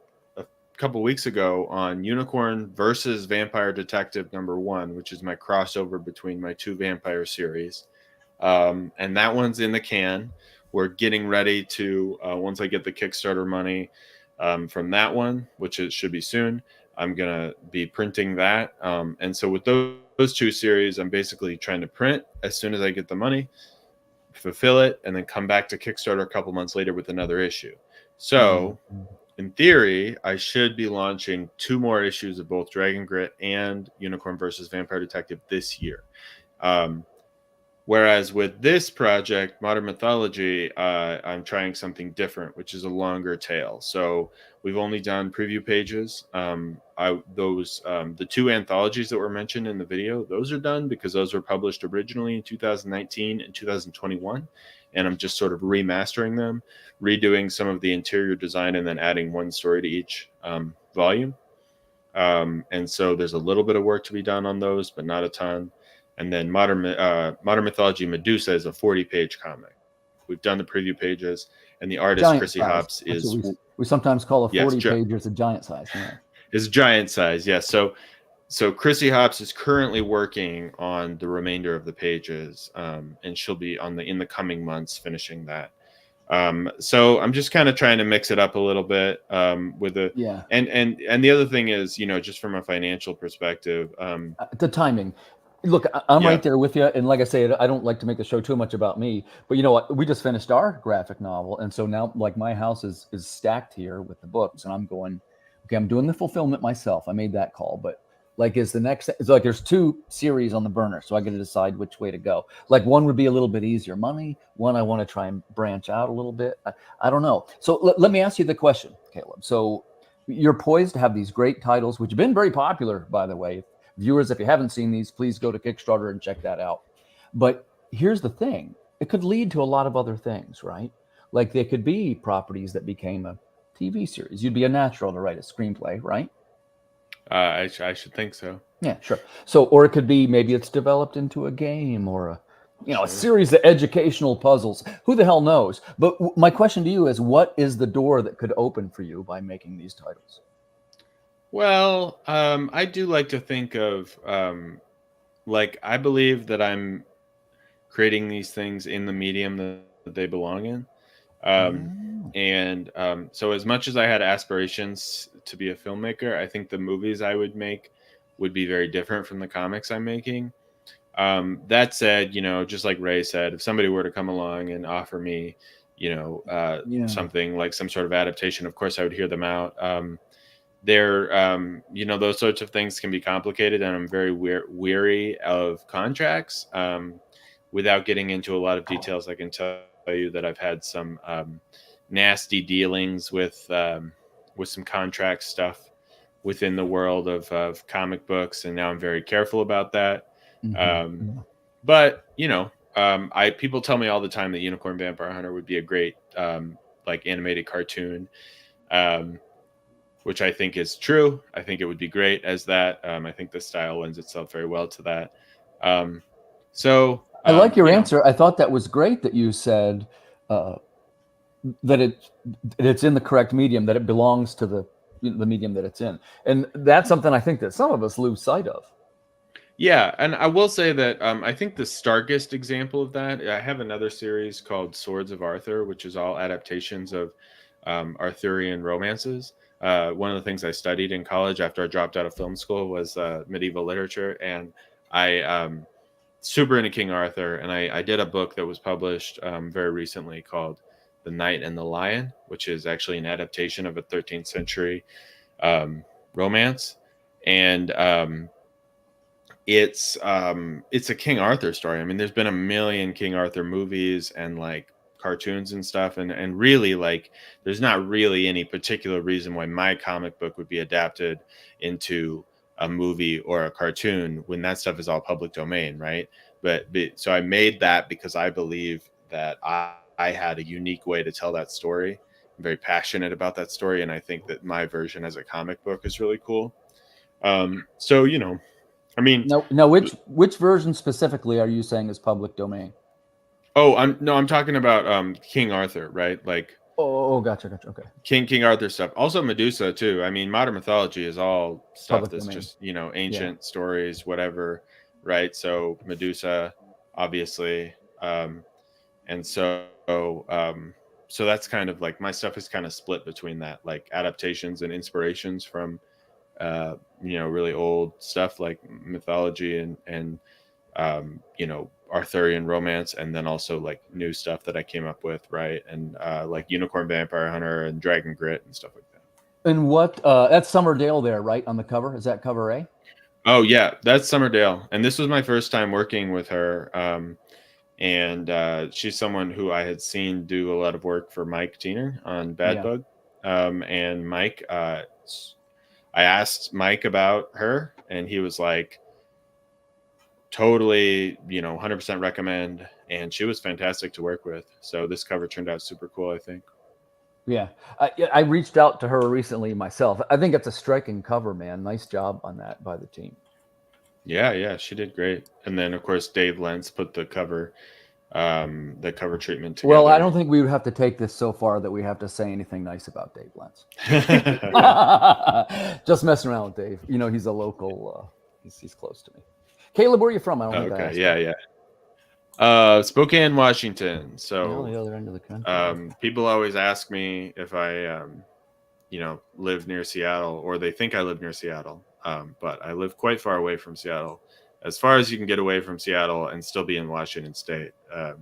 couple weeks ago on Unicorn versus Vampire Detective #1, which is my crossover between my 2 vampire series. And that one's in the can. We're getting ready to once I get the Kickstarter money from that one, which it should be soon. I'm gonna be printing that, and so with those 2 series, I'm basically trying to print as soon as I get the money, fulfill it, and then come back to Kickstarter a couple months later with another issue. So, in theory, I should be launching 2 more issues of both Dragon Grit and Unicorn versus Vampire Detective this year. Whereas with this project, Modern Mythology, I'm trying something different, which is a longer tail. So we've only done preview pages. The 2 anthologies that were mentioned in the video, those are done because those were published originally in 2019 and 2021. And I'm just sort of remastering them, redoing some of the interior design, and then adding 1 story to each volume. And so there's a little bit of work to be done on those, but not a ton. And then Modern Mythology Medusa is a 40-page comic. We've done the preview pages, and the artist Giant Chrissy size. Hops is we sometimes call a 40 Yes, pager a giant size. Yeah. is giant size. Yes. So Chrissy Hops is currently working on the remainder of the pages, and she'll be in the coming months finishing that. So I'm just kind of trying to mix it up a little bit with the and the other thing is, just from a financial perspective, the timing. Look, I'm right there with you. And like I say, I don't like to make the show too much about me, but you know what? We just finished our graphic novel. And so now, like, my house is stacked here with the books, and I'm going, okay, I'm doing the fulfillment myself. I made that call, but like, it's like there's 2 series on the burner. So I got to decide which way to go. Like, one would be a little bit easier money. One, I want to try and branch out a little bit. I don't know. So let me ask you the question, Caleb. So you're poised to have these great titles, which have been very popular, by the way. Viewers, if you haven't seen these, please go to Kickstarter and check that out. But here's the thing. It could lead to a lot of other things, right? Like, they could be properties that became a TV series. You'd be a natural to write a screenplay, right? I should think so. Yeah, sure. So, or it could be, maybe it's developed into a game or a series of educational puzzles. Who the hell knows? But my question to you is, what is the door that could open for you by making these titles? Well, I do like to think of, I believe that I'm creating these things in the medium that they belong in. So as much as I had aspirations to be a filmmaker, I think the movies I would make would be very different from the comics I'm making. That said, just like Ray said, if somebody were to come along and offer me, something like some sort of adaptation, of course I would hear them out. Those sorts of things can be complicated, and I'm very weary of contracts. Without getting into a lot of details, I can tell you that I've had some nasty dealings with some contract stuff within the world of comic books, and now I'm very careful about that. But people tell me all the time that Unicorn Vampire Hunter would be a great animated cartoon. Which I think is true. I think it would be great as that. I think the style lends itself very well to that. I like your answer. I thought that was great that you said that it's in the correct medium, that it belongs to the medium that it's in. And that's something I think that some of us lose sight of. Yeah, and I will say that I think the starkest example of that, I have another series called Swords of Arthur, which is all adaptations of Arthurian romances. One of the things I studied in college after I dropped out of film school was medieval literature, and I super into King Arthur, and I did a book that was published very recently called The Knight and the Lion, which is actually an adaptation of a 13th century romance, and it's a King Arthur story. I mean, there's been a million King Arthur movies and cartoons and stuff, and really, like, there's not really any particular reason why my comic book would be adapted into a movie or a cartoon when that stuff is all public domain, right? But so I made that because I believe that I had a unique way to tell that story. I'm very passionate about that story, and I think that my version as a comic book is really cool. So, you know, I mean, no, which version specifically are you saying is public domain? Oh, I'm talking about King Arthur, right? Like, oh, gotcha. Okay. King Arthur stuff. Also Medusa too. I mean, modern mythology is all stuff Public that's domain. just, you know, ancient stories, whatever, right? So Medusa, obviously, and so that's kind of like, my stuff is kind of split between that, like adaptations and inspirations from you know, really old stuff like mythology and you know, Arthurian romance, and then also like new stuff that I came up with, right? And like Unicorn Vampire Hunter and Dragon Grit and stuff like that. And what that's Summerdale there, right, on the cover? Is that cover A? Oh yeah, that's Summerdale, and this was my first time working with her. And she's someone who I had seen do a lot of work for Mike Tiener on Bad Bug. And Mike, I asked Mike about her, and he was like, totally, you know, 100% recommend. And she was fantastic to work with. So this cover turned out super cool, I think. Yeah, I reached out to her recently myself. I think it's a striking cover, man. Nice job on that by the team. Yeah, she did great. And then, of course, Dave Lentz put the cover treatment together. Well, I don't think we would have to take this so far that we have to say anything nice about Dave Lentz. Just messing around with Dave. You know, he's a local. He's close to me. Caleb, where are you from? I don't think I asked. Yeah. Spokane, Washington. So the other end of the country. People always ask me if I, you know, live near Seattle, or they think I live near Seattle. But I live quite far away from Seattle, as far as you can get away from Seattle and still be in Washington State. Yeah,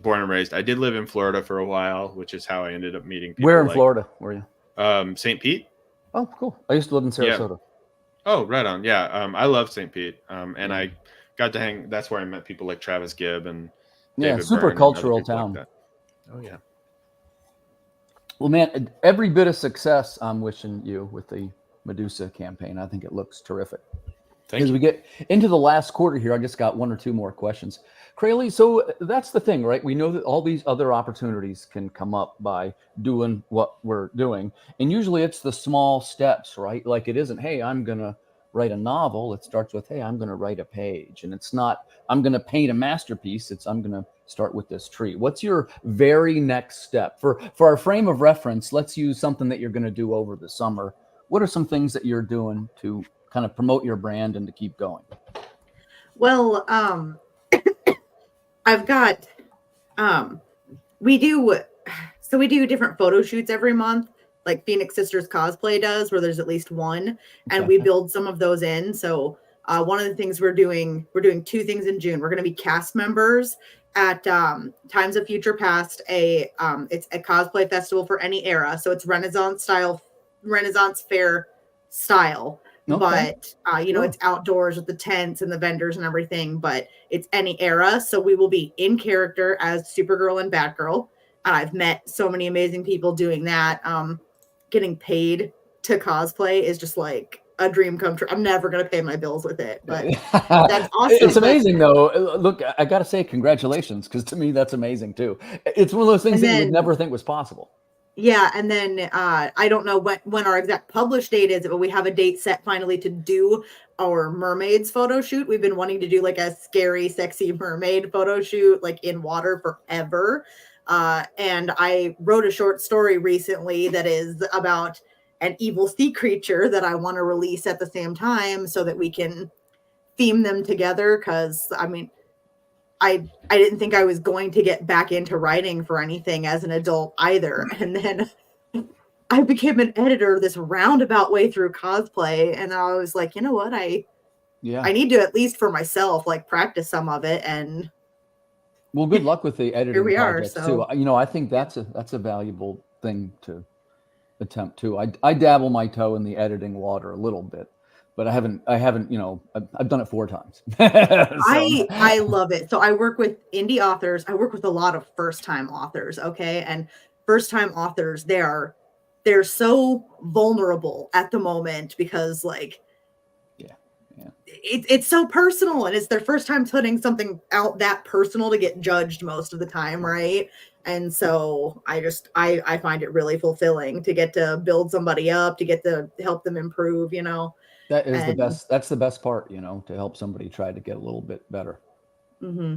born and raised. I did live in Florida for a while, which is how I ended up meeting people. Where in Florida were you? St. Pete. Oh, cool. I used to live in Sarasota. Yeah. Oh, right on. Yeah. I love St. Pete. And I got to hang. That's where I met people like Travis Gibb and David super Byrne cultural town. Like oh yeah. Well, man, every bit of success I'm wishing you with the Medusa campaign. I think it looks terrific. As we get into the last quarter here, I just got one or two more questions. Crayley, so that's the thing, right? We know that all these other opportunities can come up by doing what we're doing. And usually it's the small steps, right? Like it isn't, hey, I'm going to write a novel. It starts with, hey, I'm going to write a page. And it's not, I'm going to paint a masterpiece. It's, I'm going to start with this tree. What's your very next step? For our frame of reference, let's use something that you're going to do over the summer. What are some things that you're doing to kind of promote your brand and to keep going? Well, I've got, we do different photo shoots every month, like Phoenix Sisters Cosplay does, where there's at least one, and we build some of those in. So one of the things we're doing two things in June. We're going to be cast members at Times of Future Past. It's a cosplay festival for any era. So it's Renaissance fair style. Okay. But, it's outdoors with the tents and the vendors and everything, but it's any era. So we will be in character as Supergirl and Batgirl. I've met so many amazing people doing that. Getting paid to cosplay is just like a dream come true. I'm never going to pay my bills with it, but that's awesome. It's amazing though. Look, I got to say congratulations, because to me, that's amazing too. It's one of those things that you would never think was possible. Yeah, and then I don't know when our exact publish date is, but we have a date set finally to do our mermaids photo shoot. We've been wanting to do like a scary, sexy mermaid photo shoot, like in water forever. And I wrote a short story recently that is about an evil sea creature that I want to release at the same time so that we can theme them together. Because, I mean, I didn't think I was going to get back into writing for anything as an adult either. And then I became an editor this roundabout way through cosplay. And I was like, you know what? I need to, at least for myself, like practice some of it. And well, good luck with the editing projects too. I think that's a valuable thing to attempt too. I dabble my toe in the editing water a little bit, but I haven't, you know, I've done it 4 times. I love it. So I work with indie authors. I work with a lot of first-time authors. Okay. And first-time authors, they're so vulnerable at the moment because like, it's so personal, and it's their first time putting something out that personal to get judged most of the time, right? And so I find it really fulfilling to get to build somebody up, to get to help them improve, you know. That is the best. That's the best part, you know, to help somebody try to get a little bit better. Mm-hmm.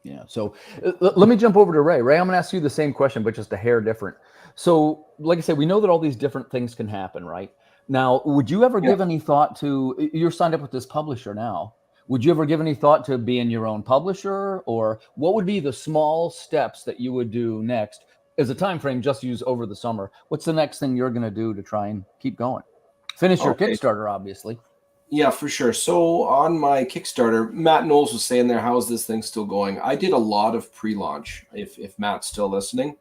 Yeah. So let me jump over to Ray. Ray, I'm going to ask you the same question, but just a hair different. So, like I said, we know that all these different things can happen, right? Now, would you ever give any thought to, you're signed up with this publisher now, would you ever give any thought to being your own publisher, or what would be the small steps that you would do next as a time frame, just use over the summer? What's the next thing you're going to do to try and keep going? Finish your Kickstarter, obviously. Yeah, for sure. So on my Kickstarter, Matt Knowles was saying there, how's this thing still going? I did a lot of pre-launch, if Matt's still listening.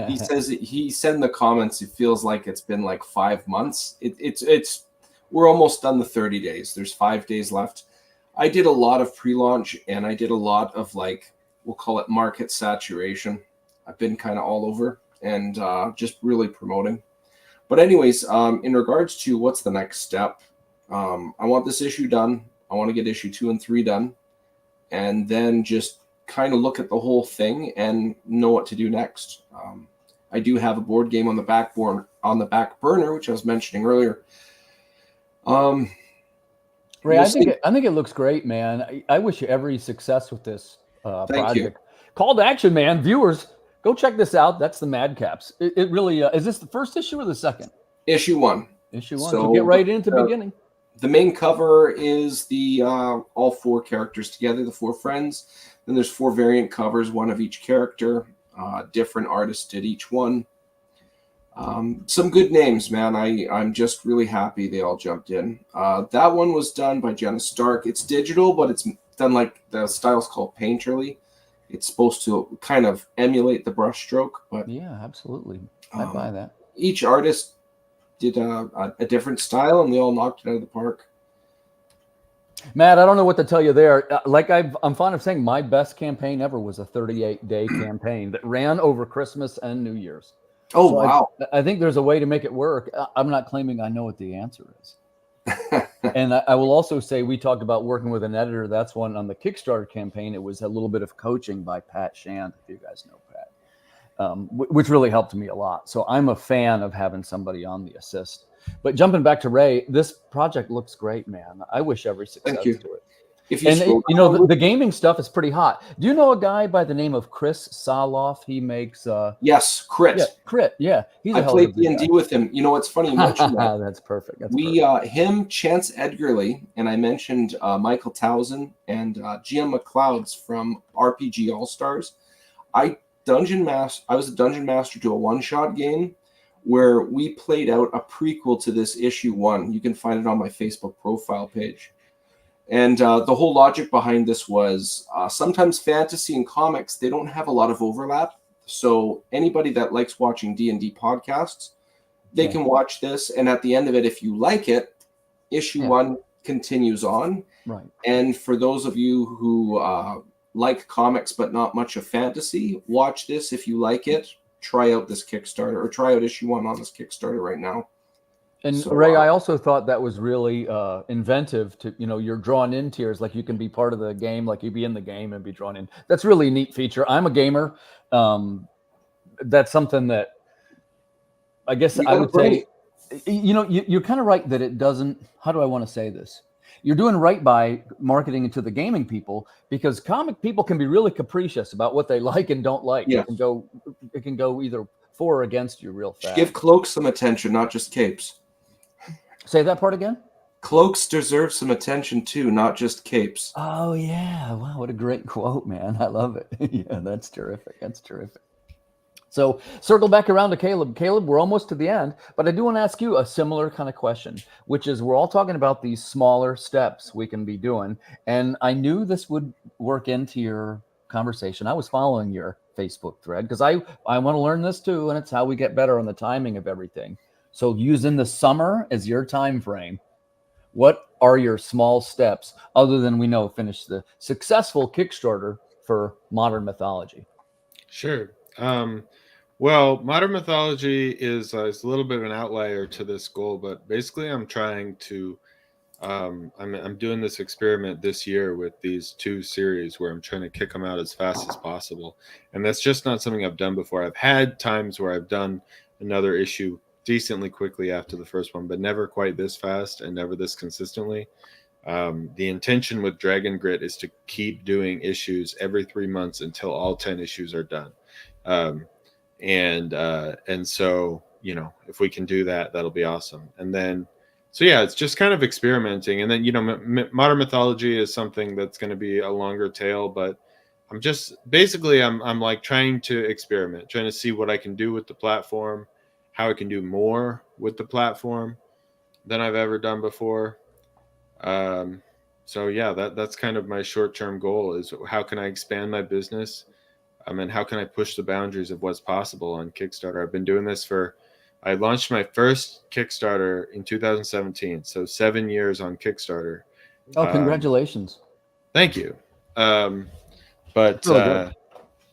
He says he said in the comments it feels like it's been like 5 months. It's we're almost done the 30 days. There's 5 days left. I did a lot of pre-launch, and I did a lot of, like, we'll call it market saturation. I've been kind of all over and just really promoting. But anyways, in regards to what's the next step, I want this issue done. I want to get issue 2 and 3 done, and then just kind of look at the whole thing and know what to do next. I do have a board game on the back burner, which I was mentioning earlier. Ray, I think it looks great, man. I wish you every success with this project. You. Call to action, man. Viewers, go check this out. That's the Madcaps. It really is. This the first issue or the second? Issue 1. Issue 1. So get right into the beginning. The main cover is the all 4 characters together, the 4 friends. Then there's 4 variant covers, one of each character. Different artists did each one. Some good names, man. I'm just really happy they all jumped in. That one was done by Jenna Stark. It's digital, but it's done like the style's called Painterly. It's supposed to kind of emulate the brushstroke. But yeah, absolutely. I buy that. Each artist did a different style, and they all knocked it out of the park. Matt, I don't know what to tell you there. Like I'm fond of saying, my best campaign ever was a 38-day campaign that ran over Christmas and New Year's. Oh, so wow. I think there's a way to make it work. I'm not claiming I know what the answer is. And I will also say we talked about working with an editor. That's one on the Kickstarter campaign. It was a little bit of coaching by Pat Shand, if you guys know Pat, which really helped me a lot. So I'm a fan of having somebody on the assist. But jumping back to Ray, this project looks great, man. I wish every success to it. The gaming stuff is pretty hot. Do you know a guy by the name of Chris Saloff? He makes yes, Crit. Yeah, Crit. Yeah, I played D&D with him. You know what's funny? You mentioned that. That's perfect. Him, Chance Edgarly, and I mentioned Michael Towson and GM McLeod's from RPG All Stars. I was a dungeon master to a one-shot game where we played out a prequel to this issue 1. You can find it on my Facebook profile page. And the whole logic behind this was sometimes fantasy and comics, they don't have a lot of overlap. So anybody that likes watching D&D podcasts, they can watch this. And at the end of it, if you like it, issue 1 continues on. Right. And for those of you who like comics but not much of fantasy, watch this. If you like it, try out this Kickstarter, or try out issue 1 on this Kickstarter right now. And Ray, I also thought that was really inventive to, you're drawn in tiers, like you can be part of the game, like you be in the game and be drawn in. That's really a neat feature. I'm a gamer. That's something that I guess I would say, you're kind of right that it doesn't, how do I want to say this? You're doing right by marketing it to the gaming people, because comic people can be really capricious about what they like and don't like. Yeah. It can go either for or against you real fast. Give cloaks some attention, not just capes. Say that part again. Cloaks deserve some attention too, not just capes. Oh yeah. Wow. What a great quote, man. I love it. Yeah, that's terrific. That's terrific. So circle back around to Caleb. Caleb, we're almost to the end, but I do want to ask you a similar kind of question, which is we're all talking about these smaller steps we can be doing. And I knew this would work into your conversation. I was following your Facebook thread because I want to learn this too. And it's how we get better on the timing of everything. So using the summer as your time frame, what are your small steps other than we know finish the successful Kickstarter for Modern Mythology? Sure. Well, Modern Mythology is a little bit of an outlier to this goal, but basically I'm trying to I'm doing this experiment this year with these 2 series where I'm trying to kick them out as fast as possible. And that's just not something I've done before. I've had times where I've done another issue decently quickly after the first one, but never quite this fast and never this consistently. The intention with Dragon Grit is to keep doing issues every 3 months until all 10 issues are done. And so, you know, if we can do that, that'll be awesome. And then, so yeah, it's just kind of experimenting. And then, you know, Modern Mythology is something that's going to be a longer tail, but I'm just basically I'm like trying to experiment, trying to see what I can do with the platform, how I can do more with the platform than I've ever done before. So yeah, that's kind of my short-term goal is how can I expand my business? And how can I push the boundaries of what's possible on Kickstarter? I've been doing this I launched my first Kickstarter in 2017. So 7 years on Kickstarter. Oh, congratulations. Thank you.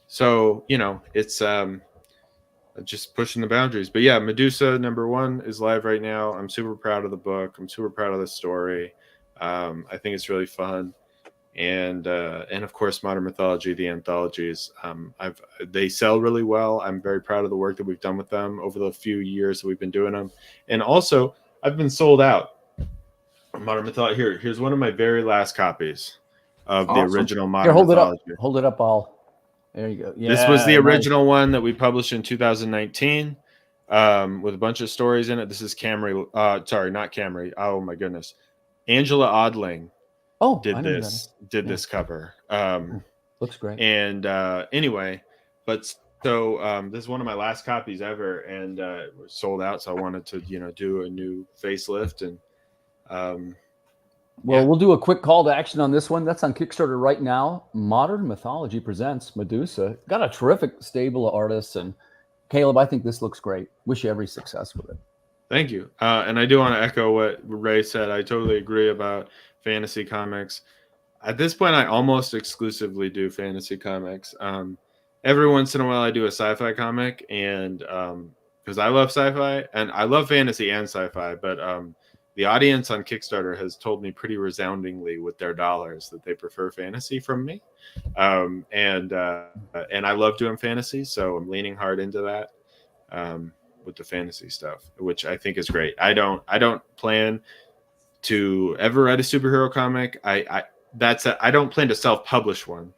So, you know, it's just pushing the boundaries. But yeah, Medusa #1 is live right now. I'm super proud of the book. I'm super proud of the story. I think it's really fun. And of course, Modern Mythology, the anthologies, they sell really well. I'm very proud of the work that we've done with them over the few years that we've been doing them. And also, I've been sold out. Modern Mythology. Here's one of my very last copies of the original Modern Mythology. Hold it up, all. There you go. Yeah, this was the original one that we published in 2019 with a bunch of stories in it. This is Camry. Sorry, not Camry. Oh my goodness, Angela Odling. Did this cover. Looks great. And anyway, but so this is one of my last copies ever, and it was sold out. So I wanted to, you know, do a new facelift. And we'll do a quick call to action on this one. That's on Kickstarter right now. Modern Mythology presents Medusa. Got a terrific stable of artists, and Caleb, I think this looks great. Wish you every success with it. Thank you. And I do want to echo what Ray said. I totally agree about fantasy comics. At this point, I almost exclusively do fantasy comics. Every once in a while, I do a sci-fi comic, and because I love sci-fi and I love fantasy and sci-fi, but the audience on Kickstarter has told me pretty resoundingly with their dollars that they prefer fantasy from me, and I love doing fantasy, so I'm leaning hard into that with the fantasy stuff, which I think is great. I don't plan to ever write a superhero comic. I don't plan to self-publish one,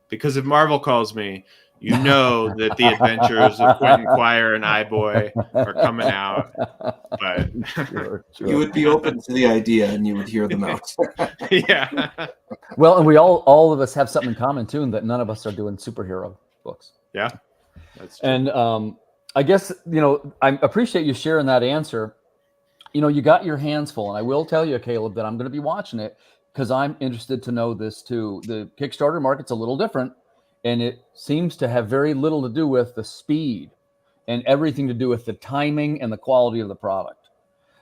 because if Marvel calls me, you know that the adventures of Quentin Quire and iBoy are coming out. But Sure. You would be open to the idea, and you would hear them out. Yeah. Well, and we all of us have something in common too, in that none of us are doing superhero books. Yeah, that's true. And I guess, you know, I appreciate you sharing that answer. You know, you got your hands full, and I will tell you, Caleb, that I'm going to be watching it because I'm interested to know this too. The Kickstarter market's a little different, and it seems to have very little to do with the speed and everything to do with the timing and the quality of the product.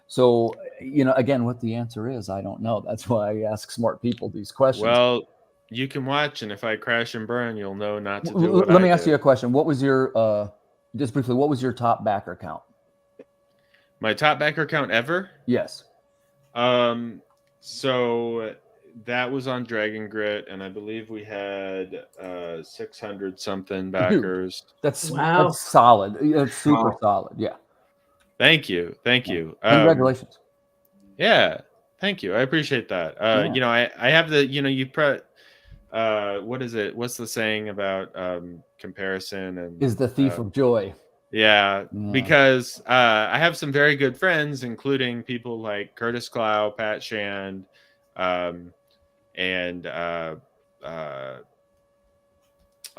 So, you know, again, what the answer is, I don't know. That's why I ask smart people these questions. Well, you can watch, and if I crash and burn, you'll know not to do what Let me ask you a question. What was your, just briefly, what was your top backer count? My top backer count ever? Yes. So that was on Dragon Grit, and I believe we had 600 something backers. Dude, that's solid. That's super solid. Yeah. Thank you. Congratulations. Yeah. Thank you. I appreciate that. Yeah. You know, I have the, you know, what is it? What's the saying about comparison and is the thief of joy. Yeah, because I have some very good friends, including people like Curtis Clow, Pat Shand, and Charles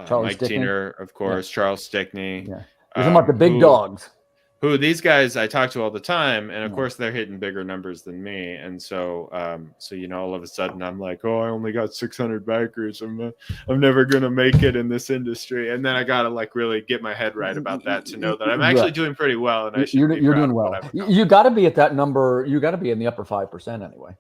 Mike Stickney. Tiener, of course, Charles Stickney. Yeah. You're talking about the big dogs. who these guys I talk to all the time, and of course they're hitting bigger numbers than me, and so all of a sudden I'm like, oh, I only got 600 backers. I'm never gonna make it in this industry, and then I gotta like really get my head right about that to know that I'm actually doing pretty well, and I should be you're proud doing of well. what I've You got to be at that number. You got to be in the upper 5% anyway.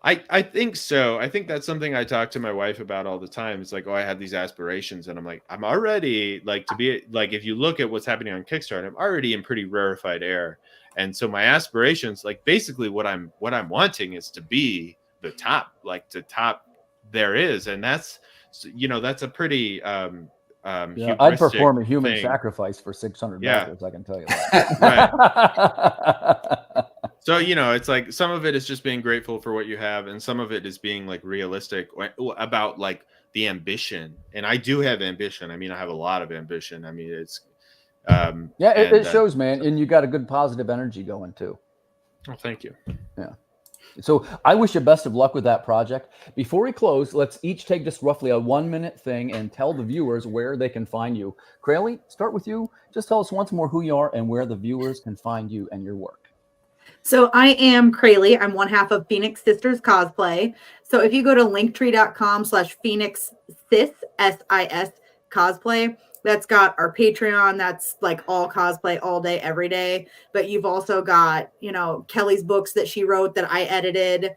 I think so. I think that's something I talk to my wife about all the time. It's like, oh, I have these aspirations, and I'm like, I'm already like to be like, if you look at what's happening on Kickstarter, I'm already in pretty rarefied air, and so my aspirations, like basically what I'm wanting is to be the top, like to top there is, and that's that's a pretty I'd perform a human thing. sacrifice for 600 backers. I can tell you that. Right. So, it's like some of it is just being grateful for what you have, and some of it is being like realistic about like the ambition. And I do have ambition. I mean, I have a lot of ambition. I mean, it's it shows, man. And you got a good positive energy going too. Oh, thank you. Yeah. So I wish you best of luck with that project. Before we close, let's each take just roughly a 1-minute thing and tell the viewers where they can find you. Craley, start with you. Just tell us once more who you are and where the viewers can find you and your work. So I am Craley. I'm one half of Phoenix Sisters Cosplay. So if you go to linktree.com/Phoenix Sis, SIS cosplay, that's got our Patreon. That's like all cosplay all day, every day. But you've also got, Kelly's books that she wrote that I edited.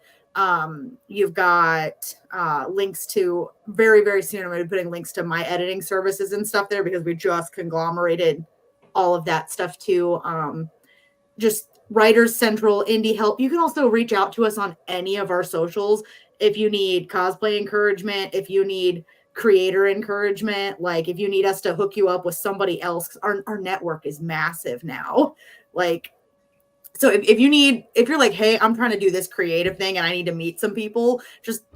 You've got links to very, very soon. I'm going to be putting links to my editing services and stuff there because we just conglomerated all of that stuff too. Just Writers Central, Indie Help. You can also reach out to us on any of our socials if you need cosplay encouragement, if you need creator encouragement, like if you need us to hook you up with somebody else. Our network is massive now. Like, so if you're like, hey, I'm trying to do this creative thing and I need to meet some people, just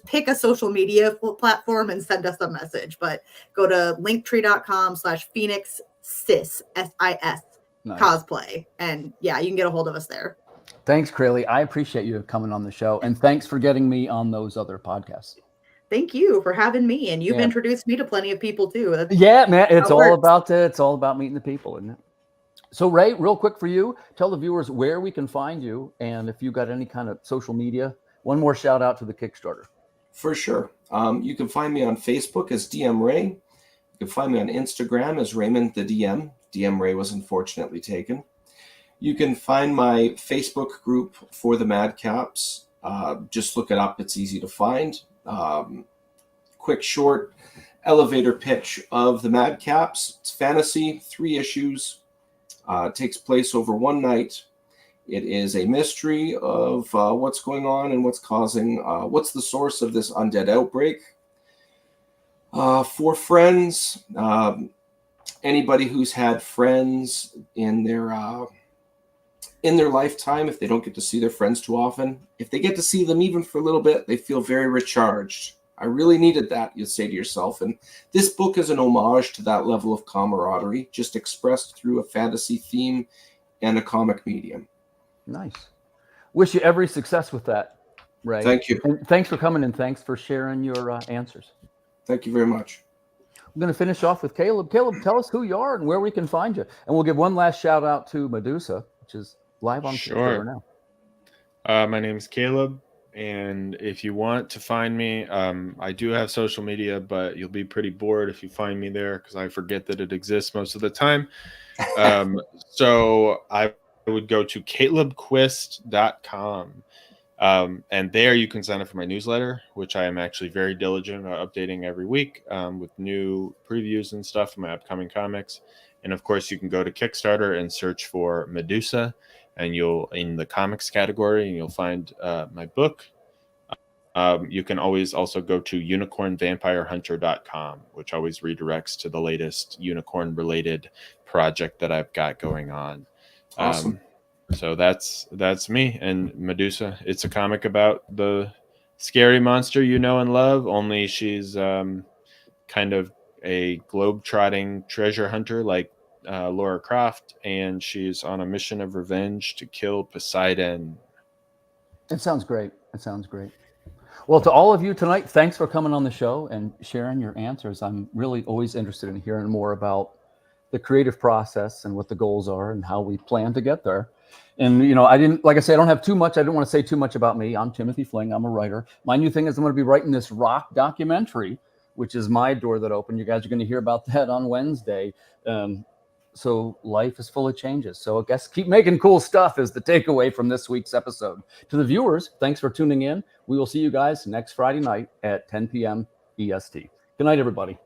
pick a social media platform and send us a message. But go to linktree.com/Phoenix Sis, SIS. Nice. Cosplay, and you can get a hold of us there. Thanks, Craley. I appreciate you coming on the show, and thanks for getting me on those other podcasts. Thank you for having me, and you've introduced me to plenty of people too. Man, it's all about meeting the people, isn't it? So, Ray, real quick for you, tell the viewers where we can find you, and if you got any kind of social media. One more shout out to the Kickstarter. For sure. You can find me on Facebook as DM Ray. You can find me on Instagram as Raymond the DM. DM Ray was unfortunately taken. You can find my Facebook group for the Madcaps. Just look it up. It's easy to find. Quick, short elevator pitch of the Madcaps. It's fantasy, 3 issues. Takes place over one night. It is a mystery of what's going on and what's the source of this undead outbreak. 4 friends. Anybody who's had friends in their lifetime, if they don't get to see their friends too often, if they get to see them even for a little bit, they feel very recharged. I really needed that, you'd say to yourself. And this book is an homage to that level of camaraderie, just expressed through a fantasy theme and a comic medium. Nice. Wish you every success with that, Ray. Thank you. And thanks for coming, and thanks for sharing your answers. Thank you very much. I'm going to finish off with Caleb. Caleb, tell us who you are and where we can find you. And we'll give one last shout out to Medusa, which is live on Kickstarter now. My name is Caleb, and if you want to find me, I do have social media, but you'll be pretty bored if you find me there because I forget that it exists most of the time. So I would go to calebquist.com. And there you can sign up for my newsletter, which I am actually very diligent about updating every week with new previews and stuff of my upcoming comics. And of course, you can go to Kickstarter and search for Medusa, and you'll in the comics category, and you'll find my book. You can always also go to unicornvampirehunter.com, which always redirects to the latest unicorn-related project that I've got going on. Awesome. So that's me and Medusa. It's a comic about the scary monster you know and love, only she's kind of a globe-trotting treasure hunter like Laura Croft, and she's on a mission of revenge to kill Poseidon. It sounds great. Well, to all of you tonight, thanks for coming on the show and sharing your answers. I'm really always interested in hearing more about the creative process and what the goals are and how we plan to get there. And, you know, I didn't want to say too much about me. I'm Timothy Fling. I'm a writer. My new thing is I'm going to be writing this rock documentary, which is my door that opened. You guys are going to hear about that on Wednesday. So life is full of changes. So I guess keep making cool stuff is the takeaway from this week's episode. To the viewers, thanks for tuning in. We will see you guys next Friday night at 10 p.m. EST. Good night, everybody.